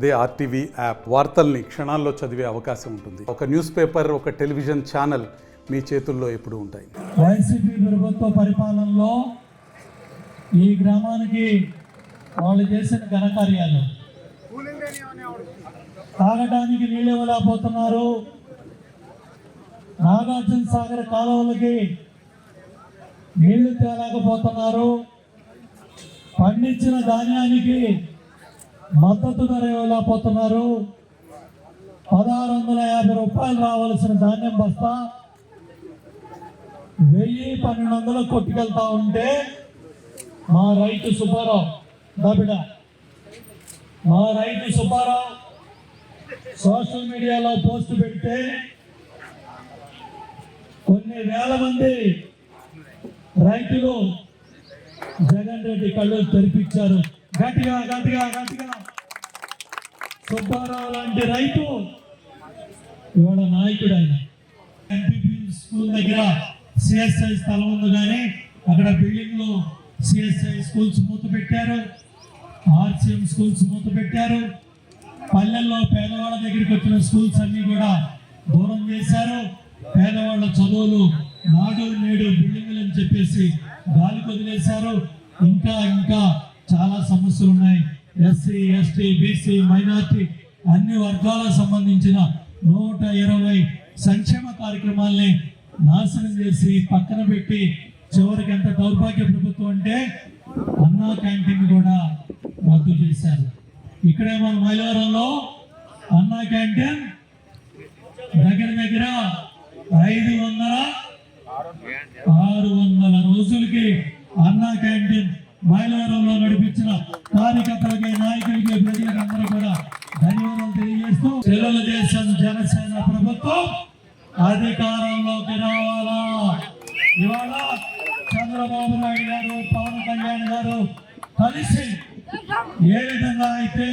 అదే RTV app వార్తల్ని క్షణాల్లో చదివే అవకాశం ఉంటుంది. ఒక న్యూస్ పేపర్, ఒక టెలివిజన్ ఛానల్ మీ చేతుల్లో ఎప్పుడూ ఉంటాయి. వైసీపీ ప్రభుత్వ పరిపాలనలో ఈ గ్రామానికి వాళ్ళు చేసిన ఘనకార్యాలు, తాగడానికి నీళ్ళు ఇవ్వలేకపోతున్నారు, నాగార్జున సాగర్ కాలువలకి నీళ్లు తేలేకపోతున్నారు, పండించిన ధాన్యానికి మద్దతు ధర ఇవ్వలేకపోతున్నారు, 1650 రూపాయలు రావాల్సిన ధాన్యం బస్తా 1000-1200 కొట్టుకెళ్తా ఉంటే మా రైతు సుబ్బారావు సోషల్ మీడియాలో పోస్ట్ పెడితే కొన్ని వేల మంది రైతులు జగన్ రెడ్డి కళ్ళు తెరిపించారు. గట్టిగా సుబ్బారావు లాంటి రైతు ఇవాళ నాయకుడు. ఆయన ఎంపీపీ స్కూల్ దగ్గర సిఎస్ఐ స్థలం ఉంది, కానీ అక్కడ బిల్డింగ్ లో సిఎస్ఐ స్కూల్స్ మూత పెట్టారు, ఆర్సిఎం స్కూల్స్ మూత పెట్టారు. పల్లెల్లో పేదవాళ్ళ దగ్గరికి వచ్చిన స్కూల్స్ అన్ని కూడా దూరం చేశారు. పేదవాళ్ళ చదువులు నాడు నేడు బిల్డింగ్లు అని చెప్పేసి గాలికి వదిలేశారు. ఇంకా చాలా సమస్యలు ఉన్నాయి. ఎస్సీ, ఎస్టీ, బీసీ, మైనార్టీ అన్ని వర్గాలకు సంబంధించిన 120 సంక్షేమ కార్యక్రమాల్ని నాశనం చేసి పక్కన పెట్టి చివరికి ఎంత దౌర్భాగ్య ప్రభుత్వం అంటే అన్నా క్యాంటీన్ కూడా రద్దు చేశారు. ఇక్కడే మన మైలవరంలో అన్నా క్యాంటీన్ దగ్గర 500-600 రోజులకి అన్నా క్యాంటీన్ మైలవరంలో నడిపించిన కార్యకర్తలకి, నాయకులకి, ప్రజలకు అందరూ కూడా ధన్యవాదాలు తెలియజేస్తూ, తెలుగుదేశం జనసేన ప్రభుత్వం అధికారంలోకి రావాలా. ఇవాళ చంద్రబాబు నాయుడు గారు, పవన్ కళ్యాణ్ గారు కలిసి ఏ విధంగా అయితే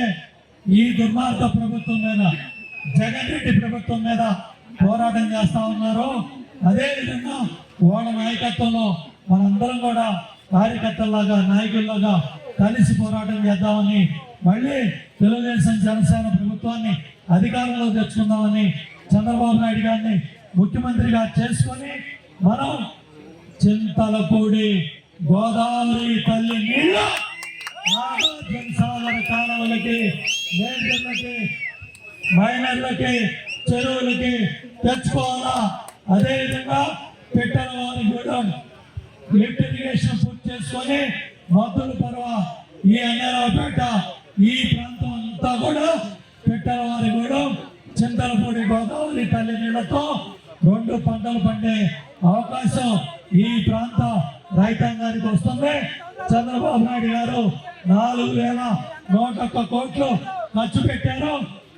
ఈ దుర్మార్గ ప్రభుత్వం మీద, జగన్ రెడ్డి ప్రభుత్వం మీద పోరాటం చేస్తా ఉన్నారో, అదే విధంగా వాళ్ళ నాయకత్వంలో మనందరం కూడా కార్యకర్తల్లాగా, నాయకుల్లాగా కలిసి పోరాటం చేద్దామని, మళ్ళీ తెలుగుదేశం జనసేన ప్రభుత్వాన్ని అధికారంలో తెచ్చుకుందామని, చంద్రబాబు నాయుడు గారిని ముఖ్యమంత్రిగా చేసుకొని మనం చింతలపూడి గోదావరి తల్లి నీళ్ళ నాగార్జున సాగర్ కాలువలకి, మేజర్లకి, మైనర్లకి, చెరువులకి తెచ్చుకోవాలా. అదేవిధంగా పెట్టలవారిగూడెం లిఫ్ట్ ఇరిగేషన్ పూర్తి చేసుకొని మద్దుల పర్వ, ఈ అన్నరావుపేట, ఈ ప్రాంతం అంతా కూడా పెట్టలవారిగూడెం, చింతలపూడి గోదావరి తల్లి నీళ్లతో 2 పంటలు పండే అవకాశం ఈ ప్రాంత రైతాంగానికి వస్తుంది. చంద్రబాబు నాయుడు గారు 4101 కోట్లు ఖర్చు పెట్టారు.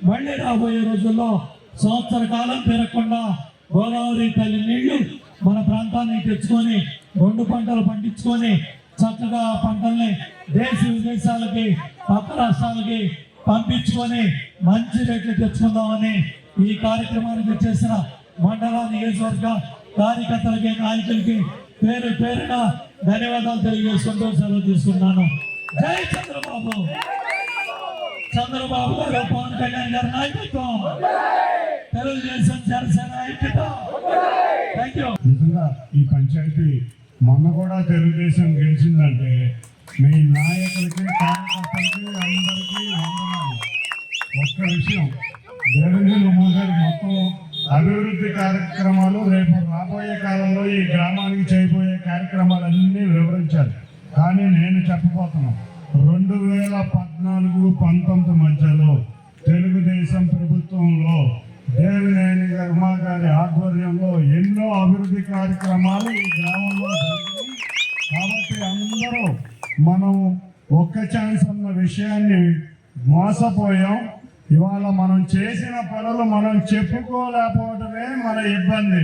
మళ్ళీ రాబోయే రోజుల్లో సంవత్సర కాలం తిరగకుండా గోదావరి తల్లి నీళ్లు మన ప్రాంతానికి తెచ్చుకొని 2 పంటలు పండించుకొని చక్కగా పంటల్ని దేశ విదేశాలకి, పక్క రాష్ట్రాలకి పంపించుకొని మంచి రేట్లు తెచ్చుకుందామని ఈ కార్యక్రమానికి చేసిన మండల, నియోజకవర్గ కార్యకర్తలకి, నాయకులకి పేరు పేరున ధన్యవాదాలు తెలియజేసుకుంటూ సెలవు తీసుకున్నాను. జై చంద్రబాబు గారు, పవన్ కళ్యాణ్ గారి నాయకత్వం, తెలుగుదేశం జనసేన ఐక్యత. Thank you. నిజంగా ఈ పంచాయతీ మొన్న కూడా తెలుగుదేశం గెలిచిందంటే మీ నాయకులకి, కార్యకర్తలకి అందరికీ వందనాలు. ఒక్క విషయం, దేవేంద్ర ఉమా గారు మొత్తం అభివృద్ధి కార్యక్రమాలు రేపు రాబోయే కాలంలో ఈ గ్రామానికి చేయబోయే కార్యక్రమాలన్నీ వివరించారు. కానీ నేను చెప్పబోతున్నాను, 2014-19 మధ్యలో తెలుగుదేశం ప్రభుత్వంలో దేవినేని ఉమా గారి ఆధ్వర్యంలో ఎన్నో అభివృద్ధి కార్యక్రమాలు ఈ గ్రామంలో జరిగాయి. కాబట్టి అందరూ మనం ఒక్క ఛాన్స్ అన్న విషయాన్ని మోసపోయాం. ఇవాళ మనం చేసిన పనులు మనం చెప్పుకోలేకపోవడమే మన ఇబ్బంది.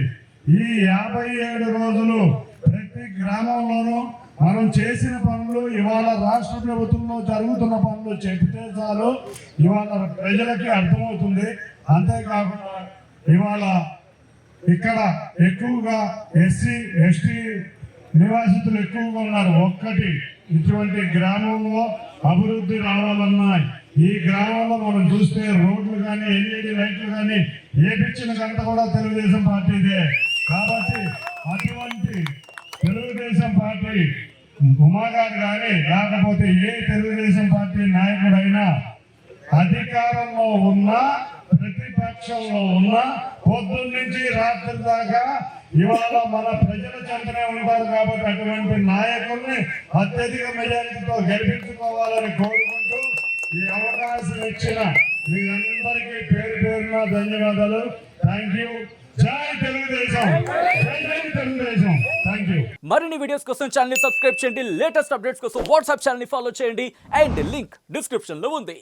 ఈ 57 రోజులు ప్రతి గ్రామంలోనూ మనం చేసిన పనులు, ఇవాళ రాష్ట్ర ప్రభుత్వంలో జరుగుతున్న పనులు చెబితే చాలు, ఇవాళ ప్రజలకి అర్థమవుతుంది. అంతేకాకుండా ఇవాళ ఇక్కడ ఎక్కువగా ఎస్సీ, ఎస్టీ నివాసితులు ఎక్కువగా ఉన్నారు. ఒక్కటి ఇటువంటి గ్రామంలో అభివృద్ధి రావాలన్నా ఈ గ్రామంలో మనం చూస్తే రోడ్లు కానీ ఎల్ఈడి లైట్లు కానీ ఏపిచ్చిన గంట కూడా తెలుగుదేశం పార్టీదే. కాబట్టి అటువంటి తెలుగుదేశం పార్టీ ఉమా గారు కానీ లేకపోతే ఏ తెలుగుదేశం పార్టీ నాయకుడైనా అధికారంలో ఉన్నా ప్రతిపక్షంలో ఉన్నా పొద్దున్న నుంచి రాత్రి దాకా ఇవాళ మన ప్రజల చెంతనే ఉంటారు. కాబట్టి అటువంటి నాయకుల్ని అత్యధిక మెజారిటీతో గెలిపించుకోవాలని కోరుకుంటూ ఈ అవకాశం ఇచ్చిన మీ అందరికీ పేరు పేరున ధన్యవాదాలు. Thank you. జై తెలుగుదేశం, జై తెలుగుదేశం. Thank you. మరిన్ని వీడియోస్ కోసం ఛానల్ ని సబ్స్క్రైబ్ చేయండి. లేటెస్ట్ అప్డేట్స్ కోసం వాట్సాప్ ఛానల్ ని ఫాలో చేయండి. అండ్ లింక్ డిస్క్రిప్షన్ లో ఉంది.